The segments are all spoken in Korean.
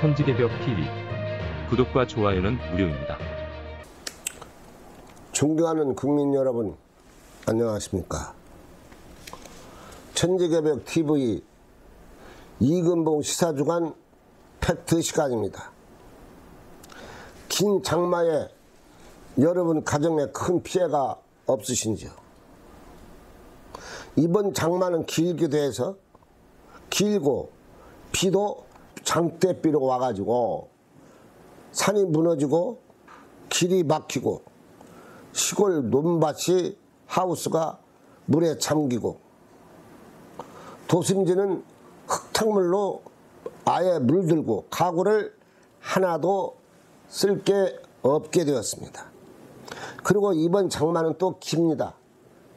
천지개벽TV 구독과 좋아요는 무료입니다. 존경하는 국민 여러분, 안녕하십니까? 천지개벽TV 이근봉 시사주간 팩트 시간입니다. 긴 장마에 여러분 가정에 큰 피해가 없으신지요? 이번 장마는 길기도 해서 길고 비도 장대비로 와가지고 산이 무너지고 길이 막히고 시골 논밭이 하우스가 물에 잠기고 도심지는 흙탕물로 아예 물들고 가구를 하나도 쓸 게 없게 되었습니다. 그리고 이번 장마는 또 깁니다.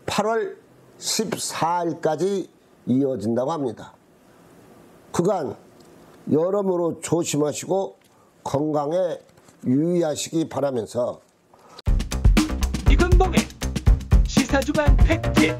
8월 14일까지 이어진다고 합니다. 그간 여러모로 조심하시고 건강에 유의하시기 바라면서 이근봉의 시사주간 팩트.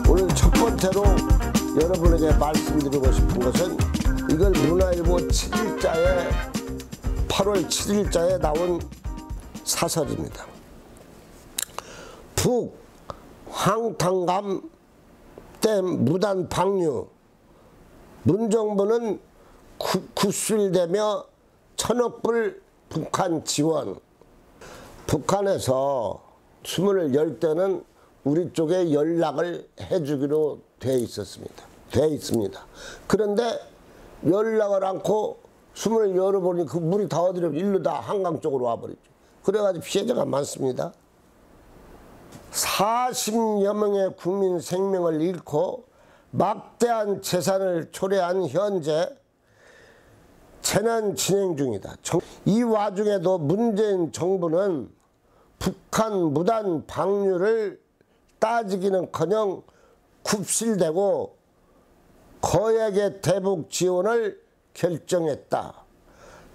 오늘 첫 번째로 여러분에게 말씀드리고 싶은 것은 이걸 문화일보 7일자에 8월 7일자에 나온 사설입니다. 북 황탕감 댐 무단 방류, 문정부는 구술되며 1000억 불 북한 지원. 북한에서 수문을 열 때는 우리 쪽에 연락을 해주기로 돼 있습니다. 그런데 연락을 않고 수문을 열어보니 그 물이 다 어디로 일로 다 한강 쪽으로 와버리죠. 그래가지고 피해자가 많습니다. 40여 명의 국민 생명을 잃고 막대한 재산을 초래한 현재 재난 진행 중이다. 이 와중에도 문재인 정부는 북한 무단 방류를 따지기는커녕 굽실대고 거액의 대북 지원을 결정했다.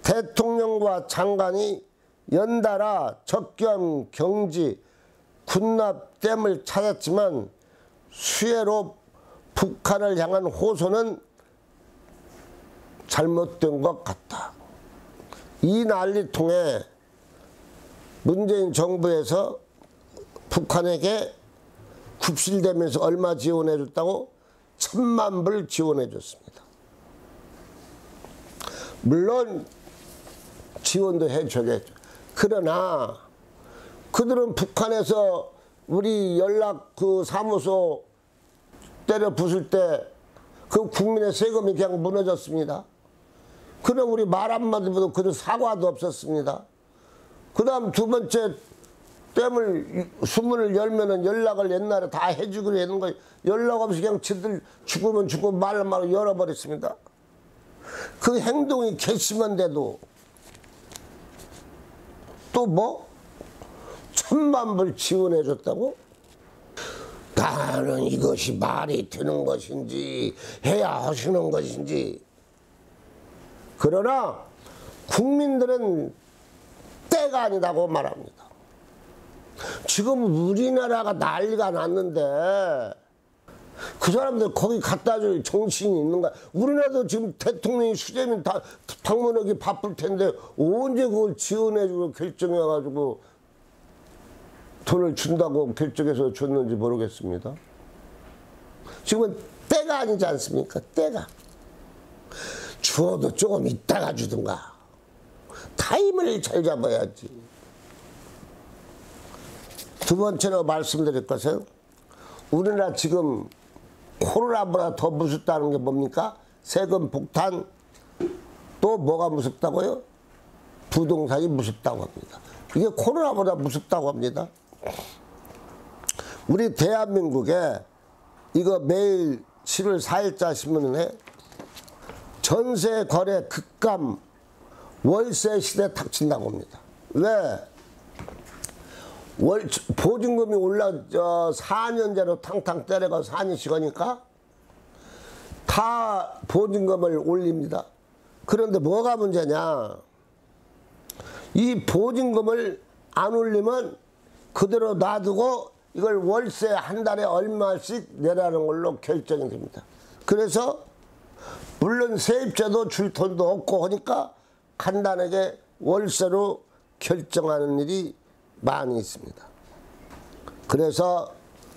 대통령과 장관이 연달아 적경 경지 군납댐을 찾았지만 수해로 북한을 향한 호소는 잘못된 것 같다. 이 난리통에 문재인 정부에서 북한에게 굽실대면서 얼마 지원해 줬다고 1000만 불 지원해 줬습니다. 물론 지원도 해줘야겠죠. 그러나 그들은 북한에서 우리 연락 그 사무소 때려 부술 때 그 국민의 세금이 그냥 무너졌습니다. 그럼 우리 말 한마디도 그들 사과도 없었습니다. 그 다음 두 번째 댐을 수문을 열면은 연락을 옛날에 다 해주기로 했는 거 연락 없이 그냥 지들 죽으면 죽고 말은 말로 열어버렸습니다. 그 행동이 괘씸한데도 또 뭐? 1000만 불 지원해 줬다고? 나는 이것이 말이 되는 것인지 해야 하시는 것인지. 그러나 국민들은 때가 아니다고 말합니다. 지금 우리나라가 난리가 났는데 그 사람들 거기 갖다 줄 정신이 있는가? 우리나라도 지금 대통령이 수재면 다 방문하기 바쁠 텐데 언제 그걸 지원해주고 결정해가지고 돈을 준다고 결정해서 줬는지 모르겠습니다. 지금은 때가 아니지 않습니까? 때가. 주어도 조금 있다가 주든가. 타임을 잘 잡아야지. 두 번째로 말씀드릴 것은 우리나라 지금 코로나보다 더 무섭다는 게 뭡니까? 세금 폭탄. 또 뭐가 무섭다고요? 부동산이 무섭다고 합니다. 이게 코로나보다 무섭다고 합니다. 우리 대한민국에 이거 매일 7월 4일자 신문에 전세 거래 급감 월세 시대 닥친다고 합니다. 왜? 보증금이 올라 4년제로 탕탕 때려가 4년씩 하니까 다 보증금을 올립니다. 그런데 뭐가 문제냐? 이 보증금을 안 올리면 그대로 놔두고 이걸 월세 한 달에 얼마씩 내라는 걸로 결정이 됩니다. 그래서 물론 세입자도 줄 돈도 없고 하니까 간단하게 월세로 결정하는 일이 많이 있습니다. 그래서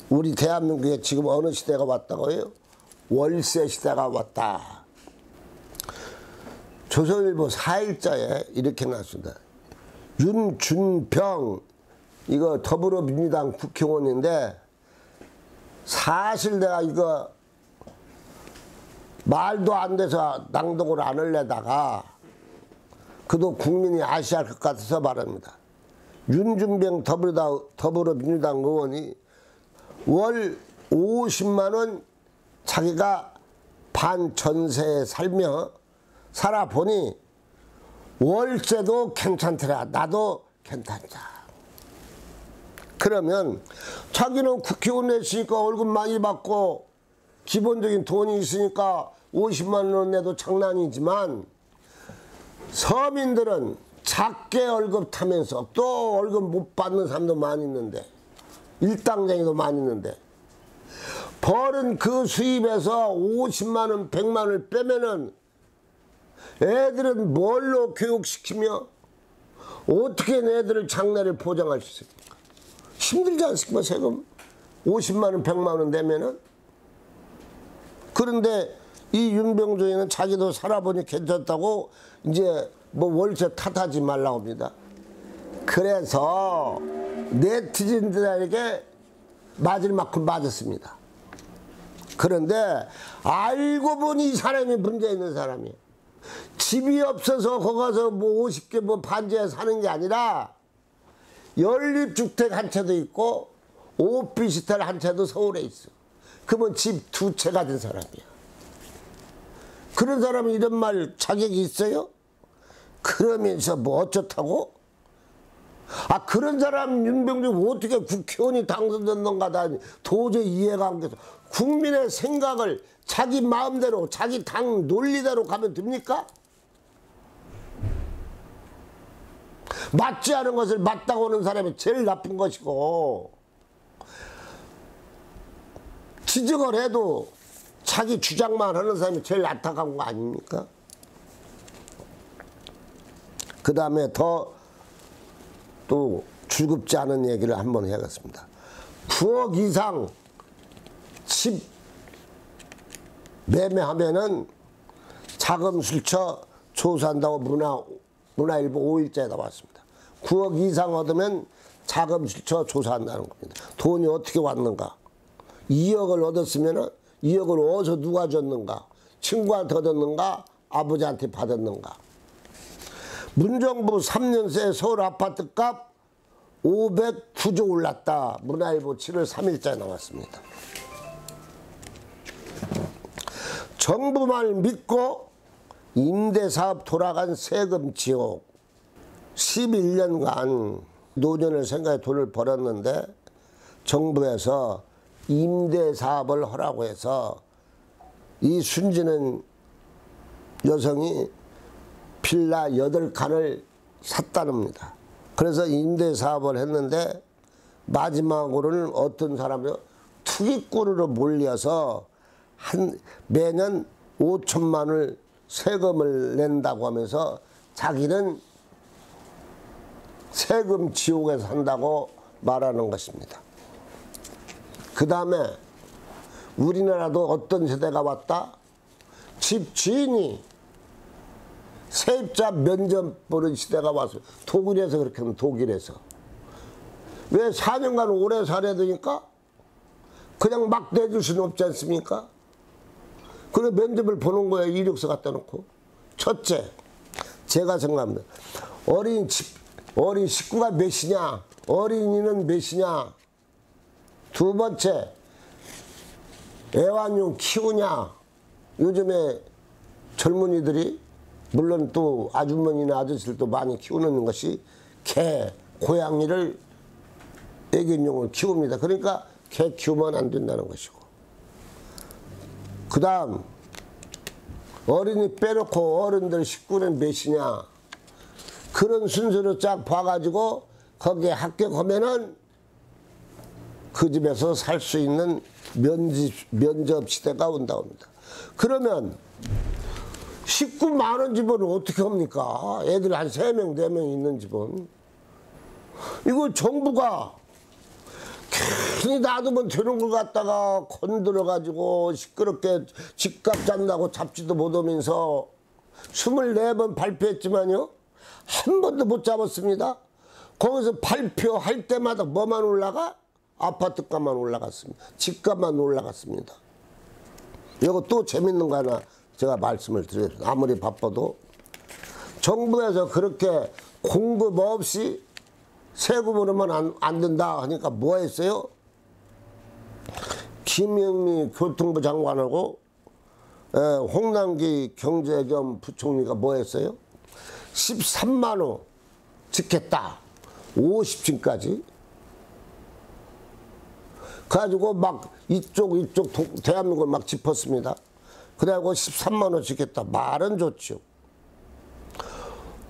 우리 대한민국에 지금 어느 시대가 왔다고요? 월세 시대가 왔다. 조선일보 4일자에 이렇게 났습니다. 윤준병 이거 더불어민주당 국회의원인데 사실 내가 이거 말도 안 돼서 낭독을 안 하려다가 그도 국민이 아셔야 할 것 같아서 말합니다. 윤준병 더불어민주당 의원이 월 50만 원 자기가 반전세에 살아보니 월세도 괜찮더라. 나도 괜찮다. 그러면 자기는 국회의원 했으니까 월급 많이 받고 기본적인 돈이 있으니까 50만 원 내도 장난이지만 서민들은 작게 월급 타면서 또 월급 못 받는 사람도 많이 있는데 일당쟁이도 많이 있는데 벌은 그 수입에서 50만 원, 100만 원을 빼면은 애들은 뭘로 교육시키며 어떻게 애들을 장래를 보장할 수 있습니까? 힘들지 않습니까? 세금 50만 원, 100만 원 내면은. 그런데 이 윤병조이는 자기도 살아보니 괜찮다고 이제 뭐 월세 탓하지 말라고 합니다. 그래서 네티즌들에게 맞을 만큼 맞았습니다. 그런데 알고 보니 이 사람이 문제 있는 사람이에요. 집이 없어서 거기 가서 뭐 50개 뭐 반지하에 사는 게 아니라 연립주택 한 채도 있고 오피스텔 한 채도 서울에 있어. 그러면 집 2채 가진 사람이야. 그런 사람은 이런 말 자격이 있어요? 그러면서 뭐 어쩌다고? 아 그런 사람 윤병주 어떻게 국회의원이 당선됐는가 다 도저히 이해가 안 돼서 국민의 생각을 자기 마음대로 자기 당 논리대로 가면 됩니까? 맞지 않은 것을 맞다고 하는 사람이 제일 나쁜 것이고 지적을 해도 자기 주장만 하는 사람이 제일 안타까운 거 아닙니까? 그 다음에 또 즐겁지 않은 얘기를 한번 해야겠습니다. 9억 이상 집 매매하면은 자금술처 조사한다고 문화일보 5일자에 나왔습니다. 9억 이상 얻으면 자금술처 조사한다는 겁니다. 돈이 어떻게 왔는가? 2억을 얻었으면은 2억을 어디서 누가 줬는가? 친구한테 얻었는가? 아버지한테 받았는가? 문정부 3년 새 서울 아파트값 509조 올랐다. 문화일보 7월 3일자에 나왔습니다. 정부 말 믿고 임대사업 돌아간 세금 지옥. 11년간 노년을 생각해 돈을 벌었는데 정부에서 임대사업을 하라고 해서 이 순진한 여성이 빌라 8칸을 샀다는겁니다. 그래서 임대사업을 했는데 마지막으로는 어떤 사람이 투기꾼으로 몰려서 매년 5천만 원을 세금을 낸다고 하면서 자기는 세금 지옥에 산다고 말하는 것입니다. 그 다음에 우리나라도 어떤 세대가 왔다? 집 주인이 세입자 면접 보는 시대가 왔어요. 독일에서 그렇게 하면 독일에서. 왜 4년간 오래 살아야 되니까? 그냥 막 내줄 수는 없지 않습니까? 그래 면접을 보는 거예요. 이력서 갖다 놓고. 첫째, 제가 생각합니다. 어린 식구가 몇이냐? 어린이는 몇이냐? 두 번째, 애완용 키우냐? 요즘에 젊은이들이 물론 또 아주머니나 아저씨들도 많이 키우는 것이 개, 고양이를 애견용을 키웁니다. 그러니까 개 키우면 안 된다는 것이고. 그 다음 어린이 빼놓고 어른들 식구는 몇이냐. 그런 순서로 쫙 봐가지고 거기에 합격하면은 그 집에서 살 수 있는 면접 시대가 온다고 합니다. 그러면 식구 많은 집은 어떻게 합니까? 애들 한 3명, 4명 있는 집은. 이거 정부가 괜히 놔두면 되는 걸 갖다가 건드려가지고 시끄럽게 집값 잡는다고 잡지도 못하면서 24번 발표했지만요. 한 번도 못 잡았습니다. 거기서 발표할 때마다 뭐만 올라가? 아파트값만 올라갔습니다. 집값만 올라갔습니다. 이거 또 재밌는 거 하나 제가 말씀을 드려요. 아무리 바빠도 정부에서 그렇게 공급 없이 세금으로만 안 된다 하니까 뭐 했어요? 김영미 교통부 장관하고 홍남기 경제 겸 부총리가 뭐 했어요? 13만 원 짓겠다. 50층까지. 그래가지고 막 이쪽 대한민국을 막 짚었습니다. 그래가지고 13만 원 짓겠다. 말은 좋죠.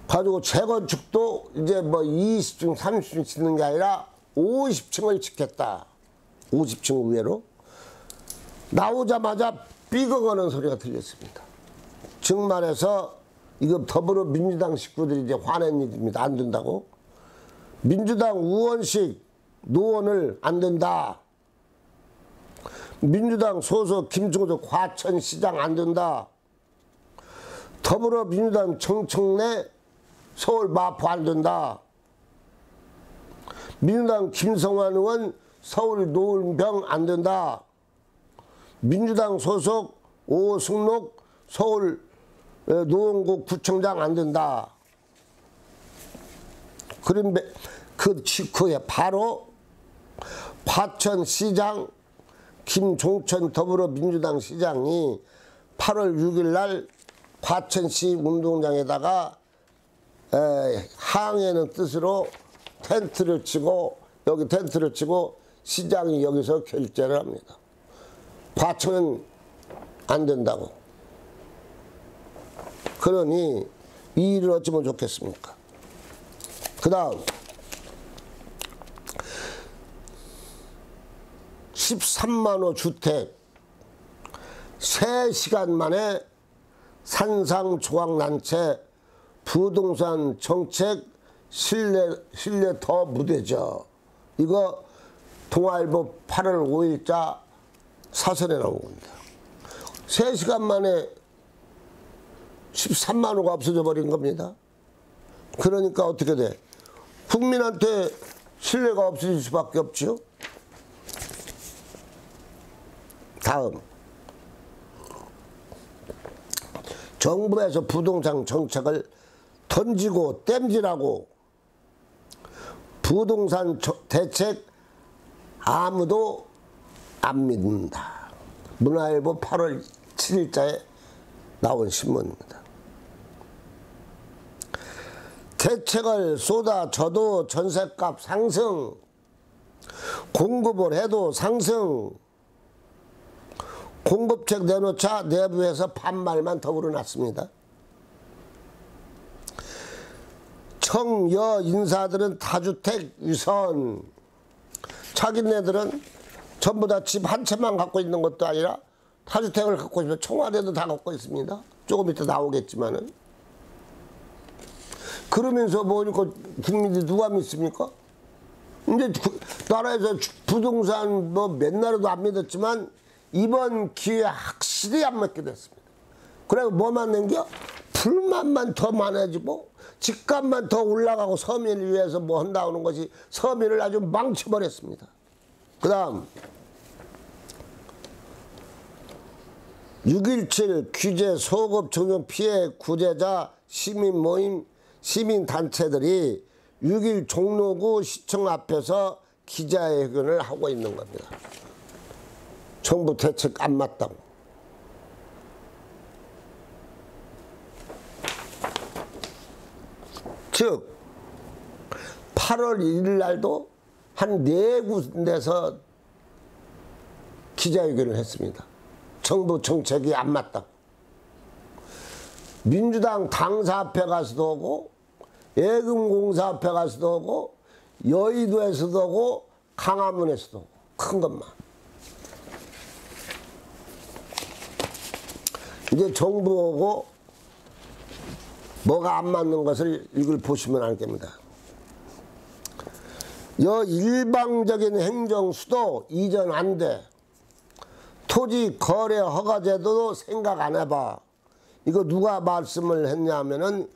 가지고 재건축도 이제 뭐 20층, 30층 짓는 게 아니라 50층을 짓겠다. 50층 위로. 나오자마자 삐걱하는 소리가 들렸습니다. 즉 말해서 이거 더불어민주당 식구들이 이제 화낸 일입니다. 안 된다고. 민주당 의원식 노원을 안 된다. 민주당 소속 김종석 과천시장 안 된다. 더불어민주당 정청래 서울 마포 안 된다. 민주당 김성환 의원 서울 노원병 안 된다. 민주당 소속 오승록 서울 노원구 구청장 안 된다. 그런데 그 직후에 바로 과천시장 김종천 더불어민주당 시장이 8월 6일 날 과천시 운동장에다가 항해는 뜻으로 텐트를 치고 여기 텐트를 치고 시장이 여기서 결재를 합니다. 과천은 안 된다고. 그러니 이 일을 어쩌면 좋겠습니까? 그 다음 13만호 주택 3시간 만에 산상조각난채 부동산 정책 신뢰 더 무뎌져. 이거 동아일보 8월 5일자 사설에 나온 겁니다. 3시간 만에 13만호가 없어져 버린 겁니다. 그러니까 어떻게 돼? 국민한테 신뢰가 없어질 수밖에 없죠. 다음 정부에서 부동산 정책을 던지고 땜질하고 부동산 대책 아무도 안 믿는다. 문화일보 8월 7일자에 나온 신문입니다. 대책을 쏟아져도 전셋값 상승, 공급을 해도 상승, 공급책 내놓자 내부에서 반말만 더 우러났습니다. 청여 인사들은 다주택 유선, 자기네들은 전부 다 집 한 채만 갖고 있는 것도 아니라 다주택을 갖고 있으면 청와대도 다 갖고 있습니다. 조금 이따 나오겠지만은. 그러면서 뭐니까 국민들이 누가 믿습니까? 이제 나라에서 부동산 뭐 맨날에도 안 믿었지만 이번 기회에 확실히 안 믿게 됐습니다. 그리고 뭐만 남겨? 불만만 더 많아지고 집값만 더 올라가고 서민을 위해서 뭐 한다는 것이 서민을 아주 망쳐버렸습니다. 그 다음 6.17 규제 소급 적용 피해 구제자 시민 모임 시민단체들이 6.1 종로구 시청 앞에서 기자회견을 하고 있는 겁니다. 정부 대책 안 맞다고. 즉 8월 1일 날도 한 4군데서 기자회견을 했습니다. 정부 정책이 안 맞다고. 민주당 당사 앞에 가서도 오고 예금공사 앞에 가서도 오고 여의도에서도 오고 강화문에서도 오고 큰 것만. 이제 정부 오고 뭐가 안 맞는 것을 이걸 보시면 알 겁니다. 일방적인 행정수도 이전 안 돼. 토지 거래 허가제도도 생각 안 해봐. 이거 누가 말씀을 했냐면은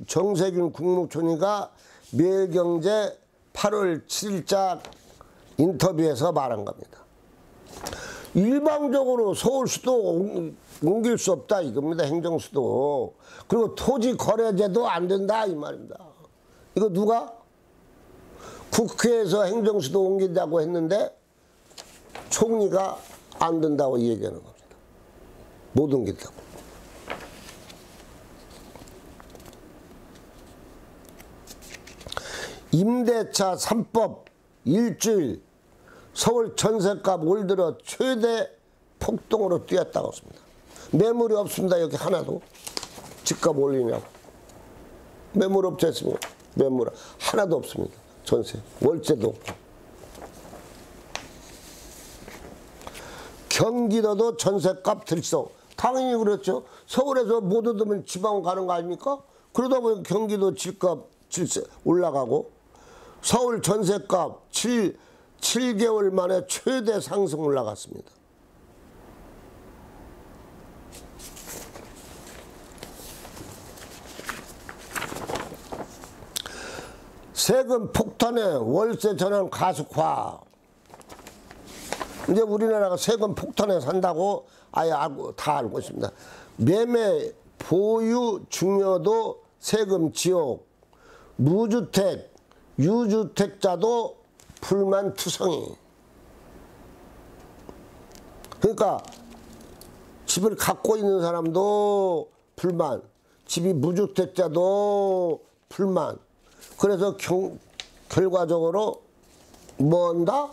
정세균 국무총리가 매일경제 8월 7일자 인터뷰에서 말한 겁니다. 일방적으로 서울수도 옮길 수 없다 이겁니다. 행정수도. 그리고 토지 거래제도 안 된다 이 말입니다. 이거 누가? 국회에서 행정수도 옮긴다고 했는데 총리가 안 된다고 얘기하는 겁니다. 못 옮긴다고. 임대차 3법 일주일 서울 전세값 올 들어 최대 폭등으로 뛰었다고 했습니다. 매물이 없습니다. 여기 하나도. 집값 올리냐고. 매물 없지 않습니까? 매물 하나도 없습니다. 전세. 월세도 없고. 경기도도 전세값 들썩. 당연히 그렇죠. 서울에서 못 얻으면 지방 가는 거 아닙니까? 그러다 보니 경기도 집값 올라가고 서울 전세값 7개월 만에 최대 상승 올라갔습니다. 세금 폭탄에 월세 전환 가속화. 이제 우리나라가 세금 폭탄에 산다고 아예 다 알고 있습니다. 매매 보유 중요도 세금 지옥. 무주택, 유주택자도 불만 투성이. 그러니까 집을 갖고 있는 사람도 불만, 집이 무주택자도 불만. 그래서 결과적으로 뭐 한다?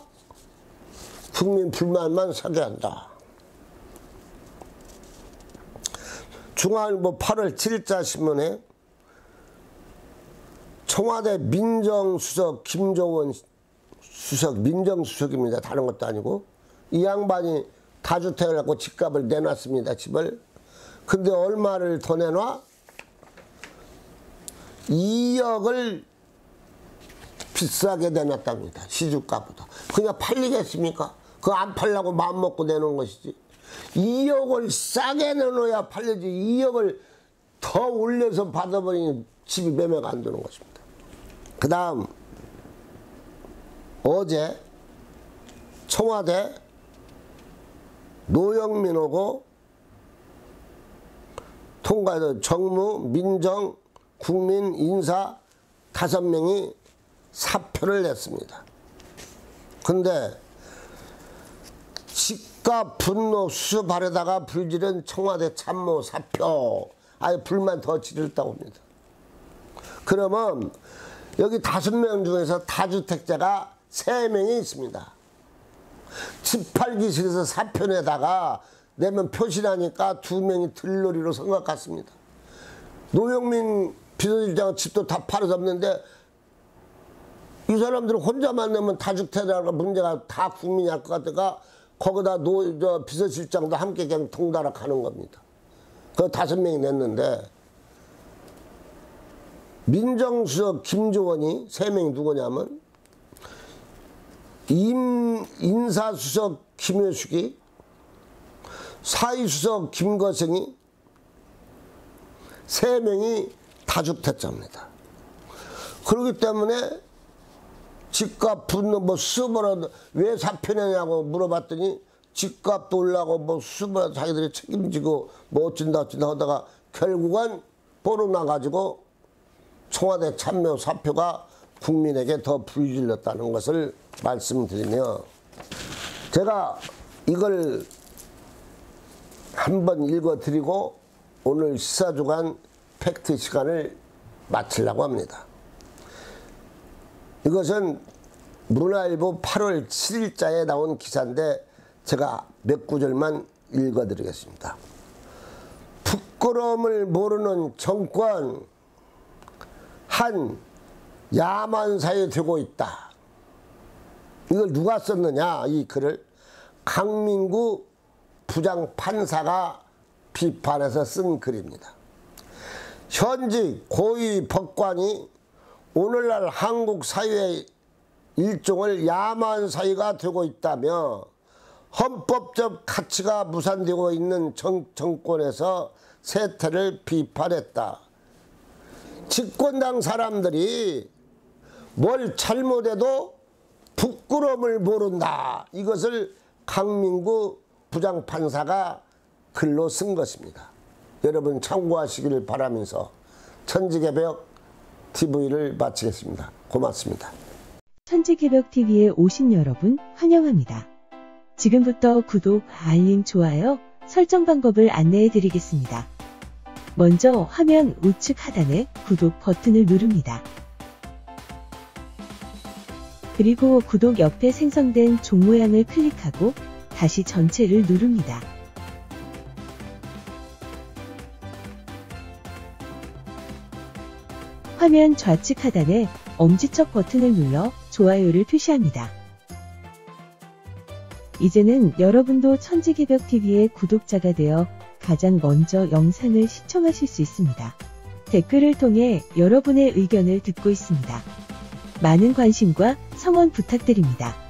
국민 불만만 사게 한다. 중앙일보 8월 7일자 신문에 청와대 민정수석 김종원 수석, 민정수석입니다. 다른 것도 아니고. 이 양반이 다주택을 갖고 집값을 내놨습니다. 집을. 근데 얼마를 더 내놔? 2억을 비싸게 내놨답니다. 시주가보다. 그냥 팔리겠습니까? 그거 안 팔려고 마음먹고 내놓은 것이지. 2억을 싸게 내놓아야 팔리지. 2억을 더 올려서 받아버리니 집이 매매가 안 되는 것입니다. 그 다음 어제 청와대 노영민하고 통과해서 정무, 민정, 국민, 인사 5명이 사표를 냈습니다. 근데 집값 분노 수습하려다가 불지른 청와대 참모 사표. 아예 불만 더 지르다고 합니다. 그러면 여기 5명 중에서 다주택자가 3명이 있습니다. 집 팔기 싫어서 사표 내다가 내면 표시라니까 2명이 들러리로 선것 같습니다. 노영민 비서실장 집도 다 팔아서 없는데 이 사람들은 혼자만 내면 다주택자가 문제가 다 국민이 할 것 같다가 거기다 비서실장도 함께 그냥 통달아 가는 겁니다. 그 5명이 냈는데 민정수석 김조원이 3명이 누구냐면 인사수석 김효숙이 사위수석 김거성이 3명이 다주택자입니다. 그렇기 때문에 집값 붙는 뭐 수습을 왜 사표 내냐고 물어봤더니 집값도 올라가고 뭐 수습을 자기들이 책임지고 뭐 어쩐다 하다가 결국은 뽀록 나가지고 청와대 참모 사표가 국민에게 더 불질렀다는 것을 말씀드리며 제가 이걸 한번 읽어드리고 오늘 시사주간 팩트 시간을 마치려고 합니다. 이것은 문화일보 8월 7일자에 나온 기사인데 제가 몇 구절만 읽어드리겠습니다. 부끄러움을 모르는 정권, 한 야만사에 되고 있다. 이걸 누가 썼느냐, 이 글을? 강민구 부장판사가 비판해서 쓴 글입니다. 현직 고위 법관이 오늘날 한국 사회의 일종을 야만사회가 되고 있다며 헌법적 가치가 무산되고 있는 정권에서 세태를 비판했다. 집권당 사람들이 뭘 잘못해도 부끄러움을 모른다. 이것을 강민구 부장판사가 글로 쓴 것입니다. 여러분 참고하시기를 바라면서 천지개벽 TV를 마치겠습니다. 고맙습니다. 천지개벽TV에 오신 여러분 환영합니다. 지금부터 구독, 알림, 좋아요, 설정 방법을 안내해 드리겠습니다. 먼저 화면 우측 하단에 구독 버튼을 누릅니다. 그리고 구독 옆에 생성된 종 모양을 클릭하고 다시 전체를 누릅니다. 화면 좌측 하단에 엄지척 버튼을 눌러 좋아요를 표시합니다. 이제는 여러분도 천지개벽TV의 구독자가 되어 가장 먼저 영상을 시청하실 수 있습니다. 댓글을 통해 여러분의 의견을 듣고 있습니다. 많은 관심과 성원 부탁드립니다.